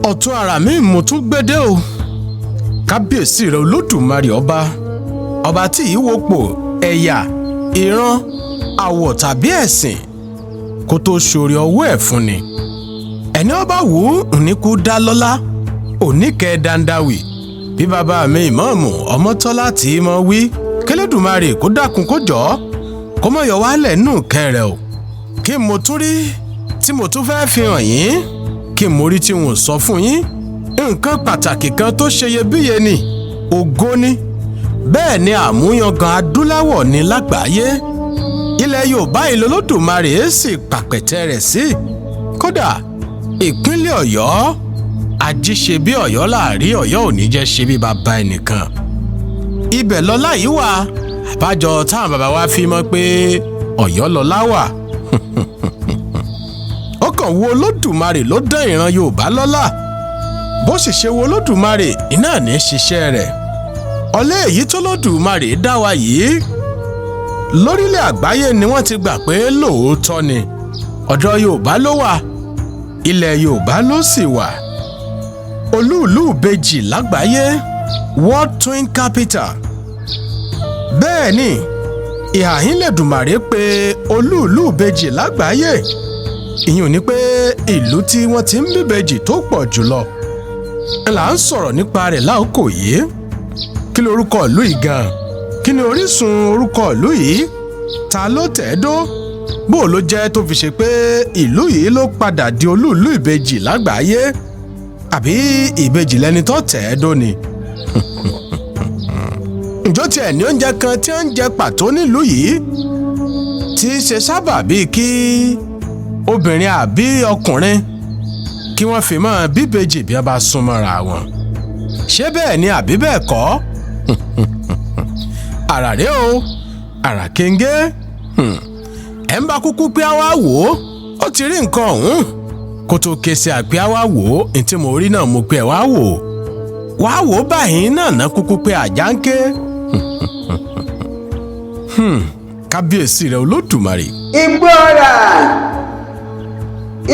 ọ̀tún ara mi mo tún gbédè o kábíyèsí rẹ olódùmarè ọba tí ìwòpò ẹ̀yà ìran àwọ̀ tàbí ẹ̀sìn kó tó ṣoore ọwọ́ ẹ̀ fún ni ẹni ọba wù ú níkú dá lọ́lá oníkẹ́ dandawi bí bàbá mi ìmáàmù ọmọtọ́lá tí mo wí kẹlẹ́dùmarè kó dákun kó jọ kó mọ̀ yọ wálẹ̀ nù kẹrẹ o kí n mo tún rí tí mo tún fẹ́ fi hàn yín kí n mo rí tí n ò sọ fún yín nǹkan pàtàkì kan tó ṣeyebíye ni ògo ni bẹ́ẹ̀ ni àmúyangàn adúláwọ̀ ní lágbàáyé ilẹ̀ Yorùbá ìlólódùmarè sì pàpẹ̀tẹ̀ rẹ̀ sí kódà ìpínlẹ̀ Ọ̀yọ́ ajíṣe bí Ọ̀yọ́ láàrí Ọ̀yọ́ ò ní jẹ́ ṣe bí bàbá ẹnìkan ibẹ̀ lọ́lá yìí wà àbájọ táwọn bàbá wa fi mọ̀ pé Ọ̀yọ́ lọ́lá wà ó kàn wo Olódùmarè ló dán ìran Yorùbá lọ́lá bó sì ṣe wo Olódùmarè iná ní ṣiṣẹ́ rẹ̀ ọlẹ́ èyí tó Olódùmarè dá wa yìí lórílẹ̀ àgbáyé ni wọ́n ti gbà pé lóòótọ́ ni ọ̀dọ̀ Yorùbá ló wà ilẹ̀ Yorùbá ló sì wà olú-ìlú ìbejì lágbàáyé World Twin Capital bẹ́ẹ̀ ni ìhàhínlẹ̀dùmarè pé olú-ìlú ìbejì lágbàáyé ìyẹn ò ní pé ìlú tí wọ́n ti ń bíbejì tó pọ̀ jùlọ là ń sọ̀rọ̀ nípa rẹ̀ láòkò yìí kí lorúkọ ìlú yìí gan kí ni orísun orúkọ ìlú yìí ta ló tẹ̀dó bó ló jẹ́ tó fi ṣe pé ìlú yìí ló padà di olú-ìlú ìbejì lágbàáyé àbí ìbejì lẹni tó tẹ̀dó ni ǹjọ́ tiẹ̀ ní oúnjẹ kan tí wọ́n ń jẹ pàtó nílùú yìí tí í ṣe sábà bíi kí obìnrin àbí ọkùnrin kí wọ́n fi máa bíbejì bí wọ́n bá súnmọ́ra wọn ṣé bẹ́ẹ̀ ni àbí bẹ́ẹ̀ kọ́ àràré o àràkéńgé ẹ̀ ń bá kúkú pé àwa wò ó ti rí nǹkan ọ̀hún kó tó ké sí àpé àwa wò ó ní tí mo rí náà mo pé ẹ̀ wá wò ó báyìí náà ná kúkú pé àjà ń ké kábíyèsí rẹ Olódùmarè.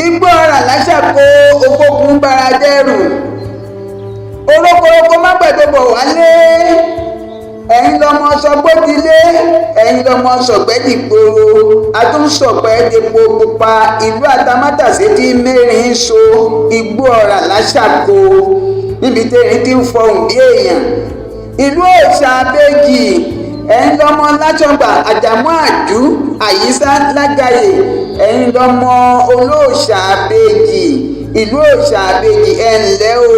Igbó ọ̀rà láṣàkó ògbógun bara dẹ́rù orókòrókò má gbẹ̀dọ̀bọ̀ wálé ẹ̀yin lọmọ sọgbódilé ẹ̀yin lọmọ sọgbẹ́dìgbòrò adúnsọ̀gbẹ́dẹ̀pọ̀ pupa ìlú àtàmátàsé tí mẹ́rin so Igbó ọ̀rà láṣàkó níbi tẹ́rin tí ń fọhùn bí èèyàn ìlú òòṣà abéjì ẹ̀yin lọmọ látọ̀gbà àjàmọ́ àjú àyíṣà lágàyè ẹ̀yin lọmọ olóòṣà abéjì ìlú òòṣà abéjì ẹ̀ ǹlẹ́ o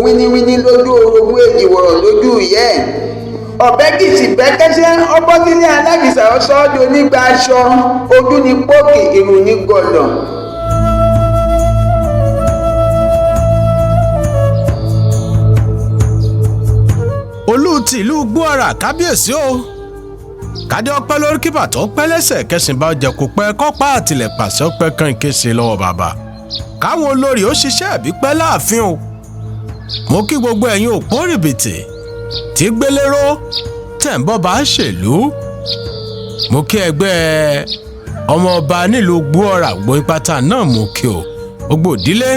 wíníwíní lójú orogún èjì wọ̀rọ̀ lójú ìyẹ́ ọ̀bẹ́kìtì bẹ́kẹ́sẹ́ ọbọ̀sílẹ̀ alágìsà ọ̀sọ́ọ́dún onígbà aṣọ ojú ní pókè irun ní gọ̀lọ̀. olú ti ìlú Igbó-ọ̀rà kábíyèsí o kádé ọpẹ́ lórí kí bàtọ́ pẹ́ lẹ́sẹ̀ kẹsìn bá jẹ kó pẹ́ kọ́pá àtìlẹ̀ pàṣẹ ọpẹ́ kan kése lọ́wọ́ bàbá káwọn olórí ó ṣiṣẹ́ àbí pẹ́ láàfin o mo kí gbogbo ẹ̀yin òpó rìbìtì tí gbélérò tẹ̀ ń bọ́ bá ṣèlú mo kí ẹgbẹ́ ọmọ ọba nílùú Igbó-ọ̀rà gbóyin pátá náà mo kí o gbogbo ìdílé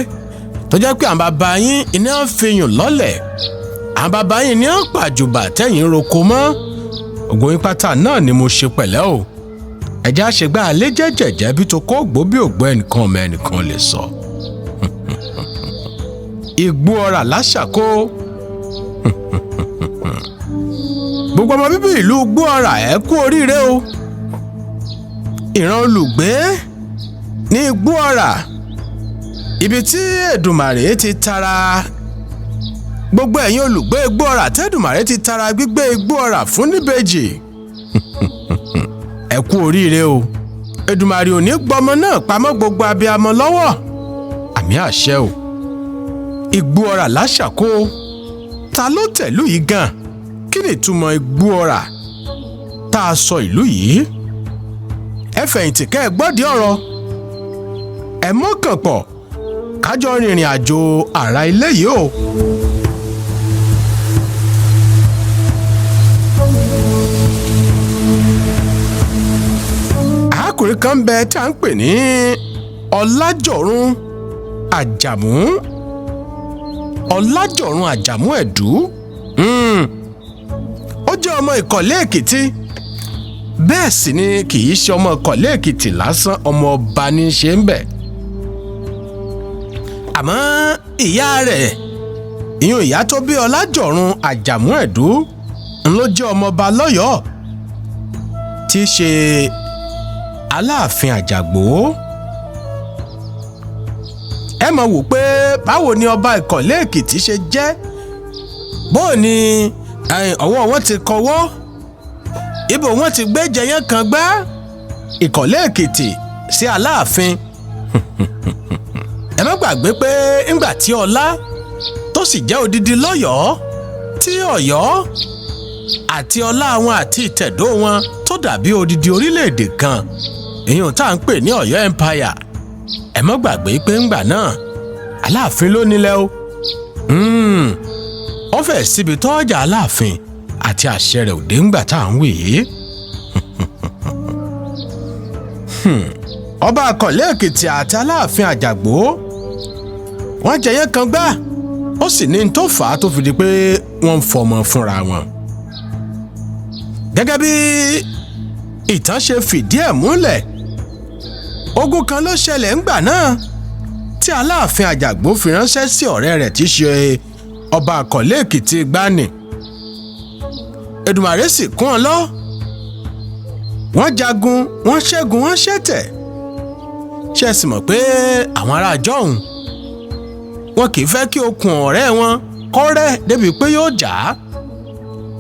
tó jẹ́ pé àwọn bàbá yín iná ń fi yùn lọ́lẹ̀ àwọn bàbá yín ní ń pàjùbà tẹ̀yìn roko mọ́ ògbóyin pátá náà ni mo ṣe pẹ̀lẹ́ o ẹ̀jẹ̀ àṣegbà alẹ́ jẹ́jẹ̀jẹ́ bí tó kó ògbó bí ògbó ẹnìkan ọmọ ẹnìkan lè sọ. Igbó-ọ̀rà láṣàkó gbogbo ọmọ bíbí ìlú Igbó-ọ̀rà ẹ kú oríire o ìran olùgbé ní Igbó-ọ̀rà ibi tí Èdùmàrè ti tara gbogbo ẹ̀yin olùgbé Igbó-ọ̀rà tẹ́dùmàrè ti tara gbígbé Igbó-ọ̀rà fún níbejì ẹ kú oríire o Èdùmàrè ò ní gbọmọ náà pamọ́ gbogbo abiyamọ lọ́wọ́ àmì àṣẹ o Igbó-ọ̀rà láṣàkó ta ló tẹ̀lú yìí gan kí ni ìtumọ̀ Igbó-ọ̀rà tá a sọ ìlú yìí ẹ fẹ̀yìntì kẹ́ ẹ gbọ́dí ọ̀rọ̀ ẹ mọ́kàn pọ̀ kájọ rìnrìn àjò àrà ilé yìí o. arákùnrin kan bẹ tí a ń pè ní Ọlájọ̀run Àjàmú Ọlájọ̀run Àjàmú Ẹ̀dú. Ó jẹ́ ọmọ Ìkọ̀lé Èkìtì, bẹ́ẹ̀ sì ni kì í ṣe ọmọ Ìkọ̀lé Èkìtì lásán, ọmọ ọba ní í ṣe ń bẹ̀. Àmọ́ ìyá rẹ̀, ìyún ìyá tó bí Ọlájọ̀run Àjàmú Ẹ̀dú, ló jẹ́ ọmọọba lọ́yọ̀ọ́ tí í ṣe Aláàfin Àjàgbó. Ẹ mọ̀ wò pé báwo ni ọba Ìkọ̀lé Èkìtì ṣe jẹ́, bóò ni ọwọ́ wọn ti kọwọ́, ibo wọn ti gbé jẹyán kan gbá Ìkọ̀lé Èkìtì sí Aláàfin. Ẹ má gbàgbé pé ńgbà tí ọlá tó sì jẹ́ odidi lọ́yọ̀ọ́, tí Ọ̀yọ́ àti ọlá wọn àti ìtẹ̀dó wọn tó dàbí odidi orílẹ̀-èdè kan, èyí tá à ń pè ní Ọ̀yọ́ Empire. Ẹ má gbàgbé pé ńgbà náà Aláàfin ló nílẹ̀ o. Wọ́n fẹ́ síbi tọ́jà Aláàfin àti àṣẹ rẹ̀ òde ńgbà tá à ń wì yìí. Ọba Ìkọ̀lé Èkìtì àti Aláàfin Àjàgbó wọ́n jẹyán kan gbá, ó sì ní tó fà á tó fi di pé wọ́n ń fọmọ fúnra wọn. Gẹ́gẹ́ bí ìtàn ṣe fìdí ẹ̀ múlẹ̀, ogun kan ló ṣẹlẹ̀ ńgbà náà tí Aláàfin Àjàgbó fi ránṣẹ́ sí ọ̀rẹ́ rẹ̀ tí í ṣe ọba Ìkọ̀lé Èkìtì gbani. Èdùmàrè sì kún ọ lọ. Wọ́n jagun, wọ́n ṣẹ́gun, wọ́n ṣẹ̀tẹ̀. Ṣé ẹ sì mọ̀ pé àwọn ará jọ̀hún wọn kì í fẹ́ kí okùn ọ̀rẹ́ wọn kọ́rẹ́ débi pé yóò jà á.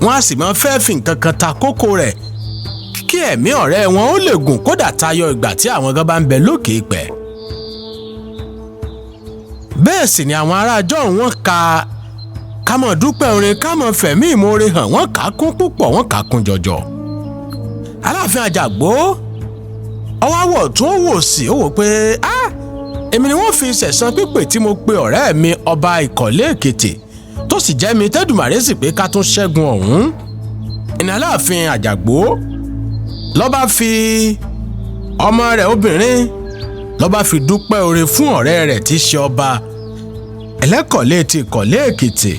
Wọ́n á sì máa fẹ́ fi nǹkan kan ta kókó rẹ̀ kí ẹ̀mí ọ̀rẹ́ wọn ó lè gùn kódà tayọ ìgbà tí àwọn gan bá ń bẹ lókè ìpẹ́. Bẹ́ẹ̀ sì ni àwọn ará jọ̀hún wọn ká mọ̀ dúpẹ́ orin, ká mọ̀ fẹ̀mí ìmoore hàn, wọ́n kà á kún púpọ̀, wọ́n kà á kún jọjọ. Aláàfin Àjàgbó ọwọ́ àwọ̀ tó wò sí, ó wò pé èmi ni wọ́n fi ṣẹ̀san pípè tí mo pe ọ̀rẹ́ mi ọba Ìkọ̀lé Èkìtì tó sì jẹ́ mi tẹ́dùmàrè sì pé ká tún ṣẹ́gun ọ̀hún. Ìní Aláàfin Àjàgbó ló bá fi ọmọ rẹ̀ obìnrin ló bá fi dúpẹ́ oore fún ọ̀rẹ́ rẹ̀ tí í ṣe ọba Ẹlẹ́kọ̀lé ti Ìkọ̀lé Èkìtì.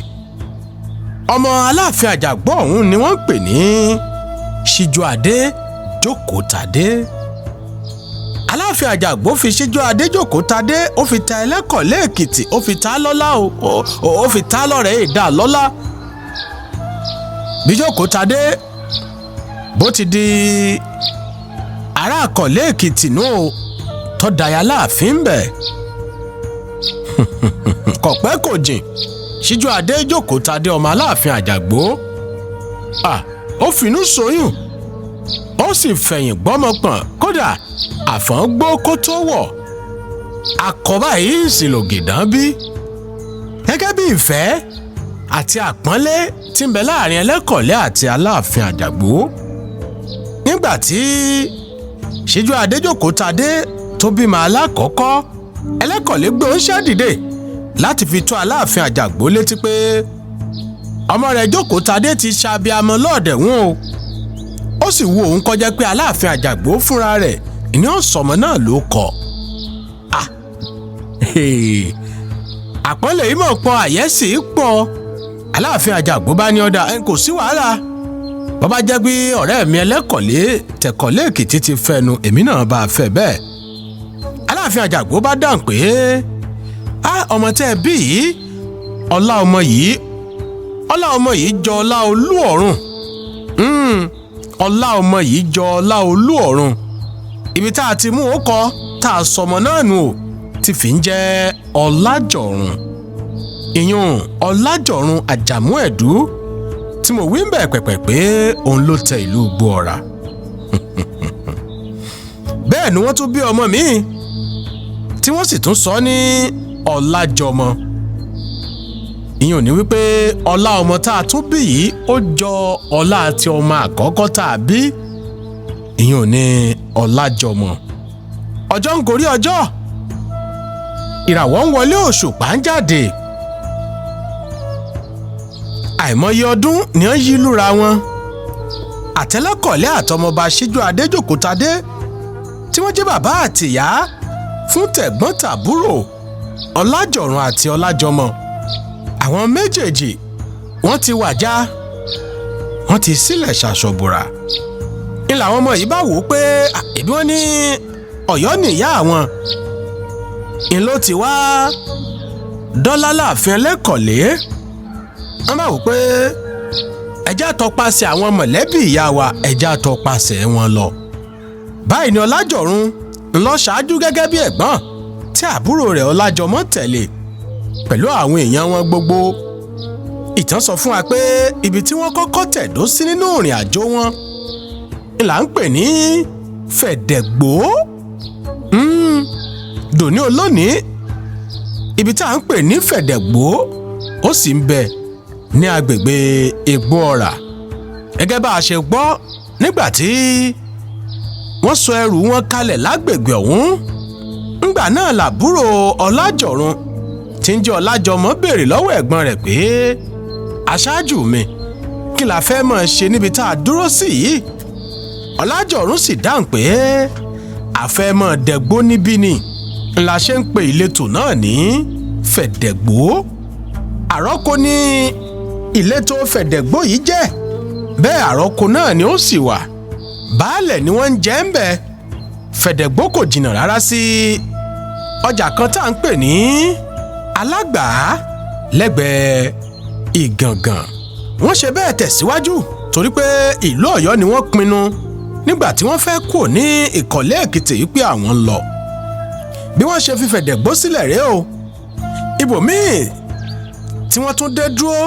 Ọmọ Aláàfin Àjàgbó ọ̀hún ni wọ́n ń pè ní Síjúadé Jókòtadé. Aláàfin Àjàgbó fi Síjúadé Jókòtadé, ó fi ta Ẹlẹ́kọ̀lé Èkìtì, ó fi ta lọ́lá, ó fi ta lọ́rẹ̀ẹ́ ìdá lọ́lá. Bí Jókòtadé bó ti di ará Ìkọ̀lé Èkìtì nù tó daya láàfin bẹ̀. Kò pẹ́ kò jìn, Síjúadé Jókòtadé ọmọ Aláàfin Àjàgbó ó finú ṣoyún, ó sì fẹ̀yìn gbọ́mọpọ̀n, kódà àfọ̀n gbó kó tó wọ̀. Àkọ́bá yìí sì lògìdán bí. Gẹ́gẹ́ bí ìfẹ́ àti àpọ́nlé tí ń bẹ láàrin Ẹlẹ́kọ̀lé àti Aláàfin Àjàgbó. Nígbà tí Síjúadé Jókòtadé tó bímọ alákọ̀ọ́kọ́, Ẹlẹ́kọ̀lé gbé oníṣẹ́ dìde láti fi tó Aláàfin Àjàgbó létí pé ọmọ rẹ̀ Jókòtadé ti ṣàbíamọ lọ́ọ̀dẹ̀ wọn o. Ó sì wù òun kọjá pé Aláàfin Àjàgbó fúnra rẹ̀ ìní ọ̀sọ̀mọ náà ló kọ. Àpọ́nlé yìí mọ̀ pọ̀, àyẹ́sì pọ̀. Aláàfin Àjàgbó bá ní ọ̀dà, kò sí wàhálà. Bàbá jẹ́ pé ọ̀rẹ́ mi Ẹlẹ́kọ̀lé tẹ̀kọ̀lé Èkìtì ti fẹ́nu, èmi náà bá a fẹ́ bẹ́ẹ̀. Aláàfin Àjàgbó bá dáhùn pé ọmọ tẹ́ ẹ bí yìí, ọlá ọmọ yìí jọ ọlá olú ọ̀run. Ọlá ọmọ yìí jọ ọlá olú ọ̀run. Ibi tá a ti mú ó kọ tá a sọmọ náà nù ó ti fi ń jẹ́ Ọlájọ̀run. Ìyún Ọlájọ̀run Àjàmú Ẹ̀dú tí mo wí ń bẹ̀ pẹ̀pẹ̀ pé òun ló tẹ ìlú Igbó Ọ̀rà. Bẹ́ẹ̀ ni wọ́n tún bí ọmọ míì tí wọ́n sì tún sọ ní Ọlájọmọ. Ìyún ní wípé ọlá ọmọ tá a tún bí yìí ó jọ ọlá àti ọmọ àkọ́kọ́ tá a bí. Ìyún ní Ọlájọmọ. Ọjọ́ ń gorí ọjọ́, ìràwọ̀ ń wọlé, òṣùpá ń jáde. Àìmọye ọdún ni wọ́n yí lúra wọn. Àtẹlẹ́kọ̀lé àtọmọba Síjúadé Jókòtadé tí wọ́n jẹ́ bàbá àtìyá fún tẹ̀gbọ́n tàbúrò Ọlájọ̀run àti Ọlájọmọ. àwọn méjèèjì wọ́n ti wàjà wọ́n ti sílẹ̀ ṣàṣọ̀bùrà ní làwọn ọmọ yìí bá wò ó pé ẹbí wọn ní Ọ̀yọ́ nìyá àwọn ń ló ti wá dọ́là láàfin Ẹlẹ́kọ̀lé wọ́n bá wò ó pé ẹjẹ́ àtọpasẹ̀ àwọn mọ̀lẹ́bí ìyá wa ẹjẹ́ àtọpasẹ̀ wọn lọ. báyìí ni Ọlájọ̀run ń lọ ṣáájú gẹ́gẹ́ bí ẹ̀gbọ́n tí àbúrò rẹ̀ Ọlájọmọ́ tẹ̀lé pẹ̀lú àwọn èèyàn wọn gbogbo. ìtàn sọ fún wa pé ibi tí wọ́n kọ́kọ́ tẹ̀dó sí nínú ìrìn àjò wọn ni là ń pè ní Fẹ̀dẹ̀gbó. dòní olónìí ibi tí à ń pè ní Fẹ̀dẹ̀gbó ó sì ń bẹ ní agbègbè Igbó Ọ̀rà. gẹ́gẹ́ bá a ṣe gbọ́ nígbà tí wọ́n sọ ẹrù wọn kalẹ̀ lágbègbè ọ̀hún ńgbà náà làbúrò Ọlájọ̀run tí ń jẹ́ Ọlájọmọ́ béèrè lọ́wọ́ ẹ̀gbọ́n rẹ̀ pé aṣáájú mi kí la fẹ́ máa ṣe níbi tá a dúró sí yìí. Ọlájọ̀run sì dáhùn pé a fẹ́ máa dẹ̀gbó níbí ni ńlá ṣe ń pe ìletò náà ní Fẹ̀dẹ̀gbó. àrọ́kọ ní ìletò Fẹ̀dẹ̀gbó yìí jẹ́ bẹ́ẹ̀ àrọ́kọ náà ni ó sì wà. baálẹ̀ ni wọ́n ń jẹ́ ń bẹ̀. Fẹ̀dẹ̀gbó kò jìnnà rárá sí ọjà kan tá à ń pè ní Alágbàá lẹ́gbẹ̀ẹ́ Ìgàngàn. wọ́n ṣe bẹ́ẹ̀ tẹ̀síwájú torí pé ìlú Ọ̀yọ́ ni wọ́n pinnu nígbà tí wọ́n fẹ́ kúrò ní Ìkọ̀lé Èkìtì yìí pé àwọn ń lọ. bí wọ́n ṣe fi Fẹ̀dẹ̀gbó sílẹ̀ rèé o. ibòmíì tí wọ́n tún dé dúró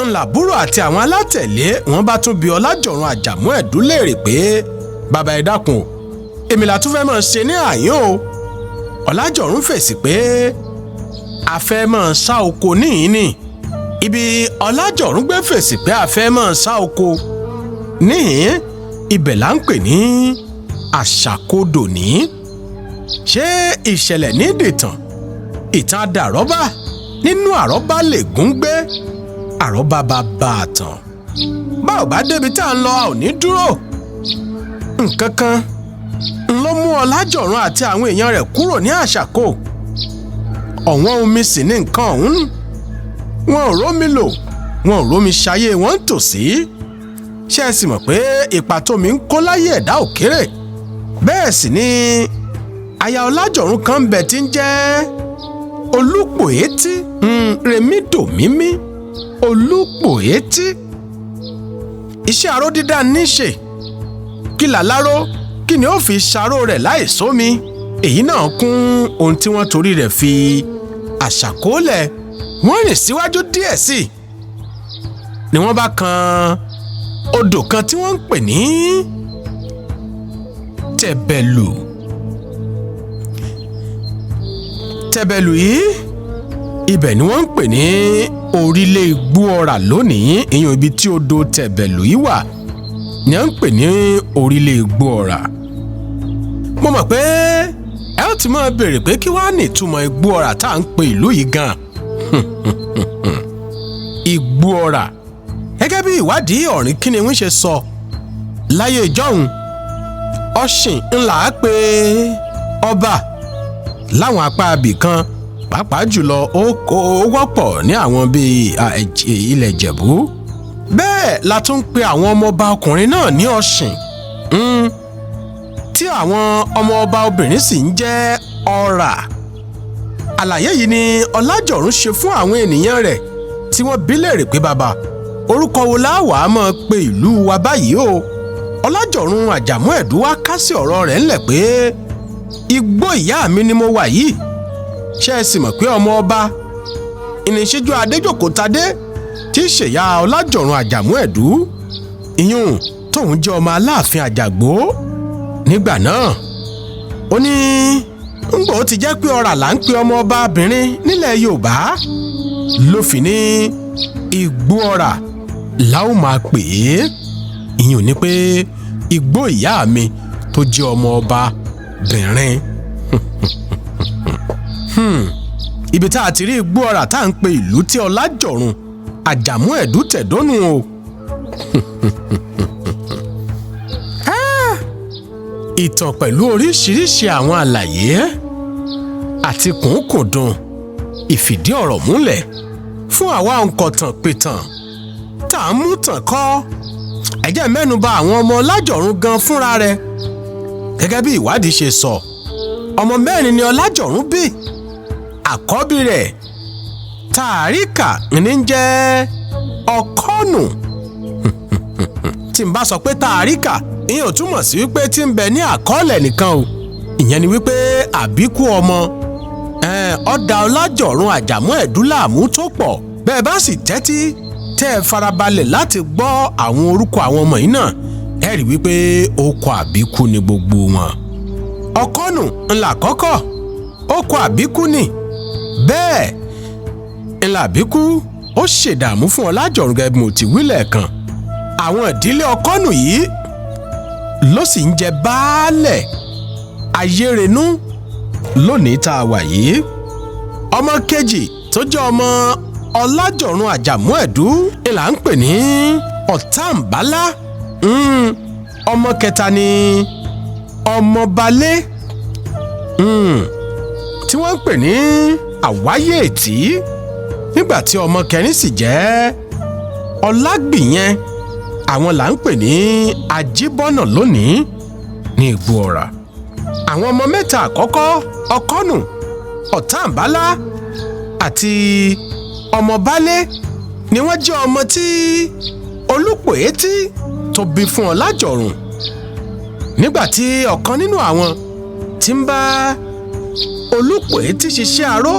ńlàbúrò àti àwọn alátẹ̀lé wọn bá tún bi Ọlájọ̀run Àjàmú Ẹ̀dú léèrè pé bàbá ẹ dákun èmi là tún fẹ́ máa ṣe ní àyín o. Ọlájọ̀run fèsì pé a fẹ́ máa ṣá oko níyìn ni. ibi Ọlájọ̀run gbé fèsì pé a fẹ́ máa ṣá oko níyìn ibẹ̀ là ń pè ní Àṣàkodò ní. ṣé ìṣẹ̀lẹ̀ ní dìtàn ìtàn adàrọ́bá nínú àrọ́bá lè gún gbé àrọ́bá bá bá a tàn. bá ò bá débi tá à ń lọ a ò ní dúró. nǹkan kan ló mú Ọlájọ̀run àti àwọn èèyàn rẹ̀ kúrò ní Àṣàkò. ọ̀wọ́n omi sì ní nǹkan ọ̀hún. wọn ò rómi lò wọn ò rómi ṣayé wọn tòsí. ṣé ẹ sì mọ̀ pé ipa tómi ń kó láyé ẹ̀dá ò kéré. bẹ́ẹ̀ sì ni aya Ọlájọ̀run kan ń bẹ tí ń jẹ́ Olúpòétí Rẹ̀mídòmímí Olúpòétí. iṣẹ́ aró dídá ní ṣe kí làláró kí ni ó fi ṣaró rẹ̀ láì sómi. èyí náà kún ohun tí wọ́n torí rẹ̀ fi Àṣàkó lẹ̀. wọ́n rìn síwájú díẹ̀ sí i ni wọ́n bá kan odò kan tí wọ́n ń pè ní Tẹ̀bẹ̀lù. Tẹ̀bẹ̀lù yìí ibẹ̀ ni wọ́n ń pè ní orílẹ̀ Igbó Ọ̀rà lónìí. ìyẹn ibi tí odò Tẹ̀bẹ̀lù yìí wà ni wọ́n ń pè ní orílẹ̀ Igbó Ọ̀rà. mo mọ̀ pé ẹ ó ti máa béèrè pé kí wàá ní ìtumọ̀ Igbó Ọ̀rà tá à ń pe ìlú yìí gan. Igbó Ọ̀rà gẹ́gẹ́ bí ìwádìí ọ̀rìn kínníwín ṣe sọ láyé ìjọ́hun ọ̀sìn ńlá pé ọba láwọn apá abì kan pàápàá jùlọ ó wọ́pọ̀ ní àwọn bíi ilẹ̀ Ìjẹ̀bú. bẹ́ẹ̀ la tún pe àwọn ọmọọba ọkùnrin náà ní ọ̀sìn tí àwọn ọmọọba obìnrin sì ń jẹ́ Ọ̀rà. àlàyé yìí ni Ọlájọ̀run ṣe fún àwọn ènìyàn rẹ̀ tí wọ́n bi léèrè pé bàbá orúkọ wo láwàá máa pe ìlú wa báyìí o. Ọlájọ̀run Àjàmú Ẹ̀dú wá kásí ọ̀rọ̀ rẹ̀ ńlẹ̀ pé igbó ìyá mi ni mo wà yìí. ṣé ẹ sì mọ̀ pé ọmọ ọba ìníṣẹ́jú Adéjòkòtadé tí í ṣèyá Ọlájọ̀run Àjàmú Ẹ̀dú ìyún tóun jẹ́ ọmọ Aláàfin Àjàgbó nígbà náà. ó ní ńgbà ó ti jẹ́ pé Ọ̀rà là ń pe ọmọ ọba obìnrin nílẹ̀ Yorùbá ló fi ní Igbó Ọ̀rà la ó máa pè é. ìyún ni pé igbó ìyá mi tó jẹ́ ọmọ ọba bìnrin. ibi tá a ti rí Igbó Ọ̀rà tá à ń pe ìlú tí Ọlájọ̀run Àjàmú Ẹ̀dú tẹ̀dónú o. ìtàn pẹ̀lú oríṣiríṣi àwọn àlàyé àti kùnkùndùn ìfìdí ọ̀rọ̀ múlẹ̀ fún fún àwa òǹkọ̀tàn pìtàn tá à ń mú tàn kọ́ ẹ jẹ́ mẹ́nuba àwọn ọmọ Ọlájọ̀rún gan fúnra rẹ̀. Gẹ́gẹ́ bí ìwádìí ṣe sọ, ọmọ 4 ni Ọlájọ̀rún bí. Àkọ́bí rẹ̀ Tàríkà ní jẹ́ Ọ̀kọ́nù. Tí n bá sọ pé Tàríkà, ìyẹn ò túmọ̀ sí wípé tí ń bẹ ní àkọọ́lẹ̀ nìkan o. Ìyẹn ni wípé àbíkú ọmọ ọ̀dà Ọlájọ̀rún Àjàmú Ẹ̀dúlàmú tó pọ̀. Bẹ́ẹ̀ bá sì tẹ́tí tẹ́ ẹ farabalẹ̀ láti gbọ́ àwọn orúkọ àwọn ọmọ yìí náà, ẹ rí wípé orúkọ àbíkú ni gbogbo wọn. Ọ̀kọ́nù ńlá kọ́kọ́, orúkọ àbíkú ni. Bẹ́ẹ̀ ńlá àbíkú ó ṣèdààmú fún Ọlájọ̀rún gẹ́gẹ́ bí mo ti wí lẹ́ẹ̀kan. Àwọn ìdílé Ọ̀kọ́nù yìí ló sì ń jẹ baálẹ̀ Ayérenú lónìí tá a wà yìí. Ọmọ kejì tó jẹ́ ọmọ Ọlájọ̀rún Àjàmú Ẹ̀dú ìlà ń pè ní Ọ̀tàǹbálá. Ọmọ kẹta ni Ọmọbalé tí wọ́n ń pè ní Àwáyéètí. Nígbà tí ọmọ kẹrin sì jẹ́ Ọlágbìyẹn, àwọn là ń pè ní Ajíbọ́nà lónìí ní Igbó Ọ̀rà. Àwọn ọmọ mẹ́ta àkọ́kọ́ Ọ̀kọ́nù, Ọ̀tàǹbálá àti Ọmọbalé ni wọ́n jẹ́ ọmọ tí Olúpòétí tó bí fún Ọlájọ̀rún. Nígbà tí ọ̀kan nínú àwọn tí ń bá Olúpòétí ṣiṣẹ́ aró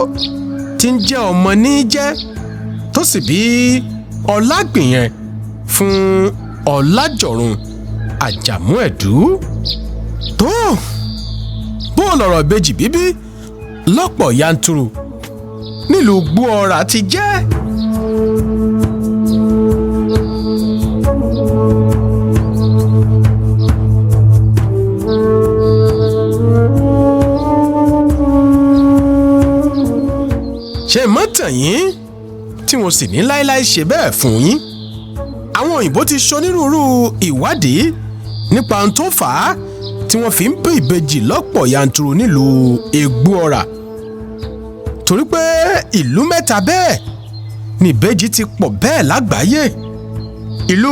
tí ń jẹ́ ọmọ ní jẹ́ tó sì bí Ọlágbìyẹn fún Ọlájọ̀rún Àjàmú Ẹ̀dú. Tó bó lọ̀rọ̀ ìbejì bíbí lọ́pọ̀ yanturu nílùú Igbó Ọ̀rà ti jẹ́. Ṣé mọ́tàn yín tí mo sì ní láéláé ṣe bẹ́ẹ̀ fún yín. Àwọn òyìnbó ti ṣonírúurú ìwádìí nípa ohun tó fà á tí wọ́n fi ń bí ìbejì lọ́pọ̀ yanturu nílùú Igbó Ọ̀rà. Torí pé ìlú mẹ́ta bẹ́ẹ̀ ni ìbejì ti pọ̀ bẹ́ẹ̀ lágbàáyé. Ìlú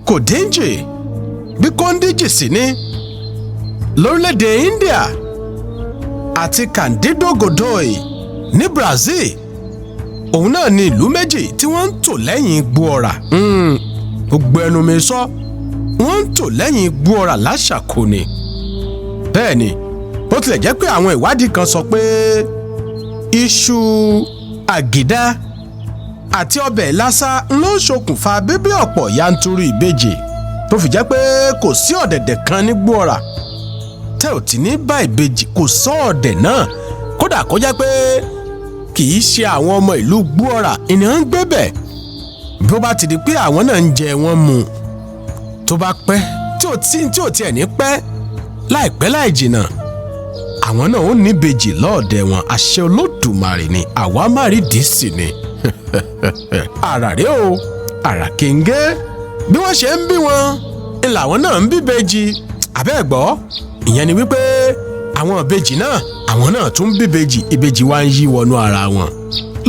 Kòdíńjì bí Kóńdíjì sì ní lórílẹ̀‐èdè India àti Candido Godoy ní Brazil. Òun náà ni ìlú méjì tí wọ́n ń tò lẹ́yìn Igbó Ọ̀rà. Gbogbo ẹnu mi sọ, wọ́n ń tò lẹ́yìn Igbó Ọ̀rà láṣàkó ni. Bẹ́ẹ̀ ni, bó tilẹ̀ jẹ́ pé àwọn ìwádìí kan sọ pé iṣu àgìdá àti ọbẹ̀ ìlàsà ló ṣokùnfà bíbí ọ̀pọ̀ yanturu ìbejì, tó fi jẹ́ pé kò sí ọ̀dẹ̀dẹ̀ kan ní Igbó Ọ̀rà tẹ́ ò ti ní bá ìbejì, kò sọ ọ̀dẹ̀ náà. Kódà kó jẹ́ pé kì í ṣe àwọn ọmọ ìlú Igbó Ọ̀rà ènìyàn ń gbé bẹ̀. Bí ó bá ti di pé àwọn náà ń jẹ wọ́n mu, tó bá pẹ́ tí ò tiẹ̀ ní pẹ́, láìpẹ́ láì jìnnà àwọn náà ó ní ìbejì lọ́ọ̀dẹ̀ wọn. Àṣẹ Olódùmarè ni, àwa má rí dìísì ni. Àràré o, àrà kéńgé bí wọ́n ṣe ń bí wọn ni làwọn náà ń bí ìbejì. Àbẹ́ẹ̀ gbọ́, ìyẹn ni wípé àwọn ìbejì náà àwọn náà tún bí ìbejì wá ń yí wọnú ara wọn.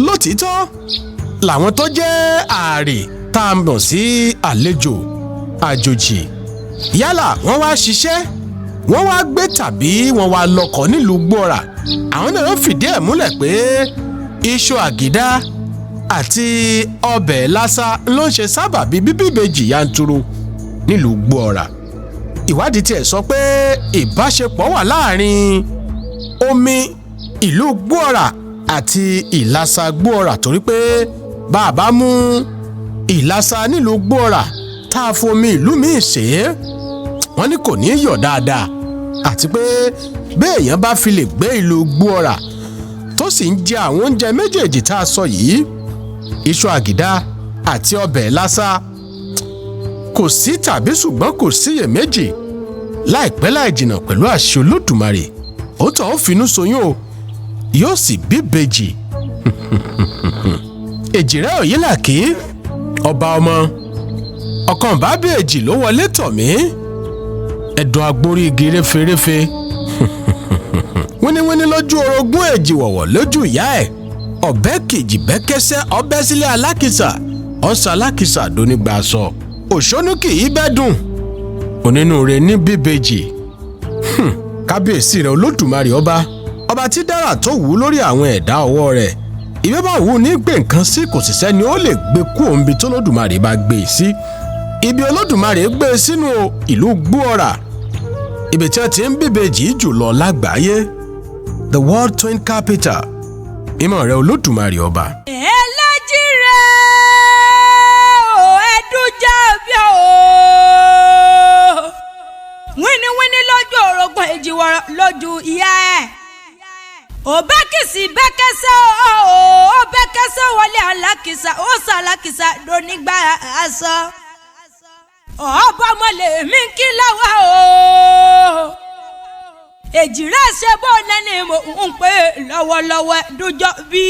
Lótìítọ́ làwọn tó jẹ́ ààrẹ tá a mọ̀ sí àlejò àjòjì, yálà wọ́n wá ṣiṣẹ́, wọ́n wá gbé tàbí wọ́n wá lọ́kọ̀ nílùú Igbó Ọ̀rà, àwọn náà fìdí ẹ̀ múlẹ̀ pé iṣu àgìdá àti ọbẹ̀ lásà ló ń ṣe sábàbí bíbí ìbejì yanturu nílùú Igbó Ọ̀rà. Ìwádìí tiẹ̀ sọ pé ìbáṣepọ̀ wà láàrin omi ìlú Igbó Ọ̀rà àti ìlàsà Igbó Ọ̀rà, torí pé bá a bá mú ìlàsà nílùú Igbó Ọ̀rà tá a fomi ìlú míì ṣe é, wọ́n ní kò ní í yọ̀ dáadáa. Àti pé béèyàn bá fi lè gbé ìlú Igbó Ọ̀rà tó sì ń jẹ àwọn oúnjẹ méjèèjì tá a sọ yìí, iṣu àgìdá àti ọbẹ̀ lásà, kò sí tàbí ṣùgbọ́n kò síyèméjì, láìpẹ́ láì jìnnà pẹ̀lú àṣẹ Olódùmarè ó tọ̀ ó finú soyún o, yóò sì bí ìbejì. Èjìrẹ́ Òyìnlàkí ọba ọmọ ọ̀kan bá bèèjì ló wọlé tọ̀ mí, ẹ̀dùn agbórí igi réferéfe. Wíníwíní lójú orogún, èjì wọ̀wọ̀ lójú ìyá ẹ̀. ọ̀bẹ kejì bẹ́kẹ́sẹ́ ọbẹ̀ sílé alákìsà ọ̀sà alákìsà dónígbà aṣọ òṣónú kì í bẹ́ dùn onínúure ní bíbejì. Kábíyèsí rẹ̀ Olódùmarè ọba tí dára tó wù lórí àwọn ẹ̀dá ọwọ́ rẹ̀ ìbẹ́ bá wù ní gbé nǹkan sí kò sì sẹ́ni ó lè gbé kú òǹbi tó Olódùmarè bá gbé e sí. Ibi Olódùmarè gbé e sínú ìlú Gbóọ̀rà ibi tí wọ́n ti ń bíbejì jùlọ lágbàáyé, the world twin capital. Ìmọ̀ rẹ̀ Olódùmarè ọba. Ẹlẹ́jì rẹ̀ ẹ̀dújà bí o wíníwíní lójú orogún èjìwọ̀rọ̀ lójú ìyá ẹ̀. Òbẹ́kìsì bẹ́kẹ́sẹ́ ó bẹ́kẹ́sẹ́ wọlé alákìsà ó sọ alákìsà dónígbà aṣọ. Ọba mọ̀lẹ́ mi kí láwa o. Èjìrẹ́ ṣe bó lẹ́ni mo ń pè lọ́wọ́lọ́wọ́ dújọ́ bí.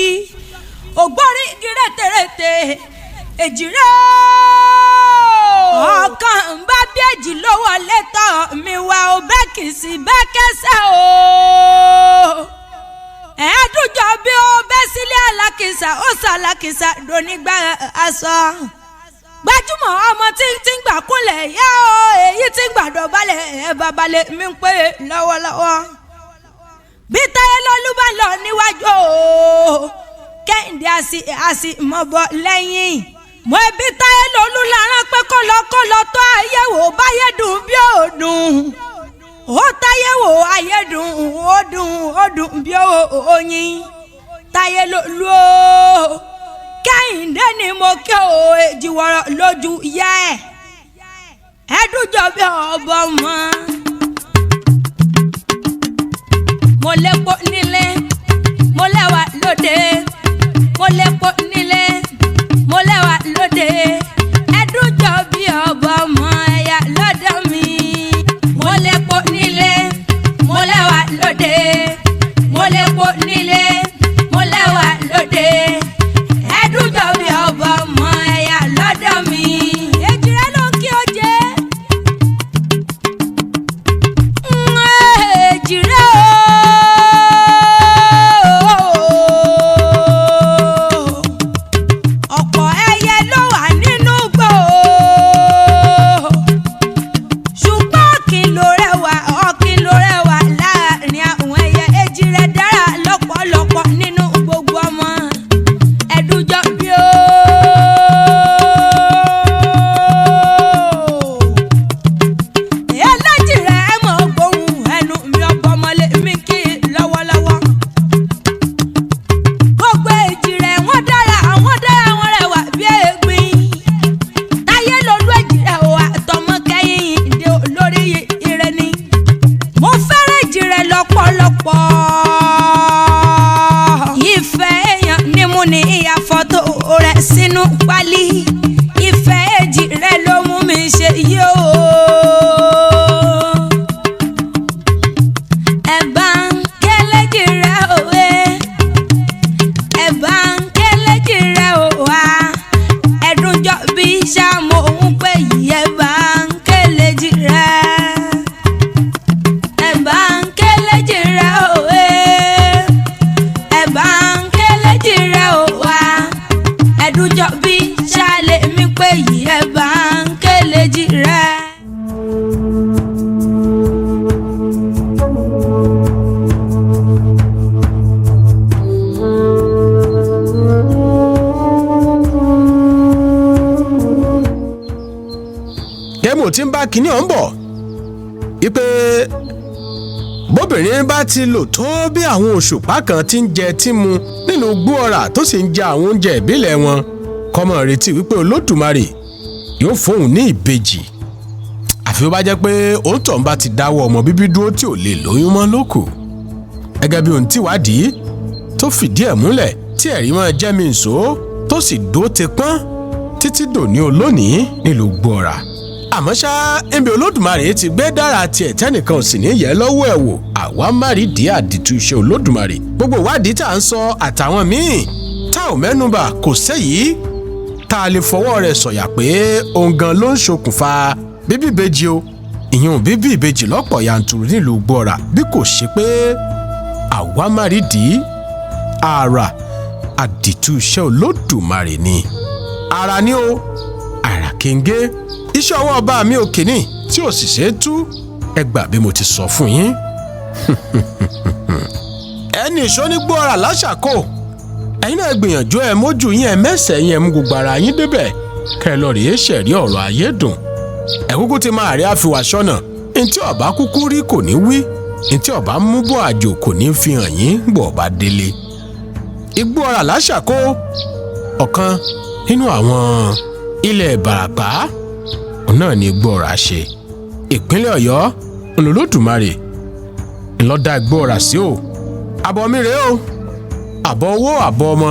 Ògbórí igi rẹ̀tẹ̀rẹ̀tẹ̀ èjìrẹ́ ọ̀kan bá bí èjì lọ́wọ́ létọ́ mi wá Òbẹ́kìsì bẹ́kẹ́sẹ́ o. Ẹ̀ẹ́dújọ́ bí ó bẹ́ sílé alákìsà ó sọ alákìsà dónígbà aṣọ. Gbajúmọ̀ ọmọ tí ń gbà kúnlẹ̀ yá o èyí tí ń gbàdọ̀ balẹ̀ babalẹ̀ mi ń pè lọ́wọ́lọ́wọ́. Bí Táyé Lolú bá lọ níwájú o Kẹ́hìndé àsì mọ̀bọ̀ lẹ́yìn. Mo bí Táyé Lolú lárán pé kọ́lọ́ tó ayéwò báyé dùn bí ó dùn. Ó táyé wò ayé dùn ó dùn bí oyin. Táyé Lolú o Kẹ́hìndé ni mo kí o èjìwọ̀rọ̀ lójú ìyá ẹ̀. Ẹ̀dújọ́ bí ọ̀bọ mọ́. Mo lépo nílé mo lẹ́wà lóde mo lépo nílé mo lẹ́wà lóde. Ẹ̀dújọ́ bí ọ̀bọ mọ́ ẹ̀yà lọ́dọ̀ mi. Mo lépo nílé mo lẹ́wà lóde mo lépo nílé mo lẹ́wà lóde. Ẹ̀dújọ́ bí ọ̀bọ mọ́ ẹ̀yà lọ́dọ̀ mi. Èjìrẹ́ ló kí o jẹ́. Èjìrẹ́ o. Ọ̀pọ̀ ẹyẹ ló wà nínú igbó. Ṣùgbọ́n ọ̀kín ló rẹwà láàrin àwọn ẹyẹ. Èjìrẹ́ dára lọ́pọ̀lọpọ̀ nínú gbogbo ọmọ. Ẹ̀dújọ́ bí o. Ẹlẹ́jì rẹ̀ ẹ mọ̀ gbóhùn ẹnu mi ọ̀bọ mọ́lẹ̀ mi kí lọ́wọ́lọ́wọ́. Gbogbo Èjìrẹ́ wọ́n dára wọ́n rẹwà bí ẹ̀gbin. Táyé Lolú Èjìrẹ́ o àtọmọ Kẹ́hìndé lórí ire ni. Mo fẹ́ràn Èjìrẹ́ lọ́pọ̀lọpọ̀. Ìfẹ́ èèyàn ni mo ní ìyá fọ́tò rẹ̀ sínú pálí. Ìfẹ́ Èjìrẹ́ ló mú mi ṣe yìí o. Ẹ̀bá ń kẹ́lẹ́jìrẹ́ òwe ẹ̀bá ń kẹ́lẹ́jìrẹ́ òwa. Ẹ̀dújọ́ bí ṣàmù òun pé yìí ẹ̀bá ń kẹ́lẹ́jìrẹ́. Ẹ̀bá ń kẹ́lẹ́jìrẹ́ òwe ẹ̀bá ń kẹ́lẹ́jìrẹ́ òwa. Ẹ̀dújọ́ bí ṣàlẹ̀ mi pé yìí ẹ̀bá ń kẹ́lẹ́jìrẹ́. Kẹ́mù tí ń bá kinní ọ̀hún bọ̀ wípé bóbìnrin bá ti lò tó bí àwọn òṣùpá kan ti ń jẹ tí mu nínú Gbóọ̀rà tó sì ń jẹ àwọn oúnjẹ ìbílẹ̀ wọn kọ́mọ retí wípé Olódùmarè yóò fóun ní ìbejì. Àfi ó bá jẹ́ pé òǹtọ̀ ń bá ti dáwọ́ ọmọ bíbí dúró tí ò lè lóyún mọ́ lókù. Gẹ́gẹ́ bí ohun tíwádìí tó fìdí ẹ̀ múlẹ̀ tí ẹ̀rí máa jẹ́ mi nsò tó sì dó ti pọ́n títí dòní olónìí nílùú Gbóọ̀rà. Àmọ́ ṣá ẹ̀mí Olódùmarè ti gbé dára tiẹ̀ tẹ́nìkan ò sì ní yẹ lọ́wọ́ ẹ̀ wò. Àwa márìdí àdìtú iṣẹ́ Olódùmarè. Gbogbo ìwádìí tá à ń sọ àtàwọn míì tá ò mẹ́nubà kò séyìí tá a lè fọwọ́ rẹ̀ sọ̀yà pé òun gan ló ń ṣokùnfà bíbí ìbejì o. Ìyẹn bíbí ìbejì lọ́pọ̀ yanturu nílùú Gbóọ̀rà bí kò ṣe pé àwa márìdí àrà àdìtú iṣẹ́ Olódùmarè ni. Àrà ni o, àrà kéńgé, iṣẹ́ ọwọ́ ọba mi òkè ni tí ò sì ṣe é tú. Ẹ gbà bí mo ti sọ fún yín. Ẹni ìṣónígbó ọ̀rà láṣàkó. Ẹ̀yin náà gbìyànjú ẹ mójú yín ẹ mẹ́sẹ̀ yín ẹ mú gbogbo ara yín débẹ̀. Kẹ́ ẹ lọ rèé ṣẹ̀rí ọ̀rọ̀ ayé dùn. Ẹ kúkú ti máa rí àfiwà sọ́nà. Ntí ọba kúkú rí kò ní wí. Ntí ọba mú bọ̀ àjò kò ní fi hàn yín bọ̀ ọba délé. Igbó ọ̀rà láṣàkó. Ọ̀kan nínú àwọn ilẹ̀ Ìbàràpá náà ni Igbó ọ̀rà ṣe. Ìpínlẹ̀ Ọ̀yọ́ Olódùmarè ńlọ́dá Igbó ọ̀rà sí o. Àbọ̀ mi rèé o. Àbọ̀ owó, àbọ̀ ọmọ,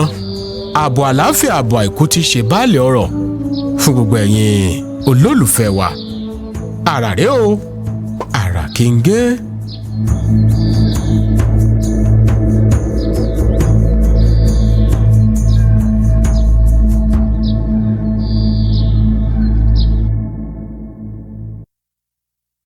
àbọ̀ àlàáfíà, àbọ̀ àìkú ti ṣe baálẹ̀ ọrọ̀ fún gbogbo ẹ̀yin olólùfẹ́ wa. Àrà rèé o, àrà kéńgé.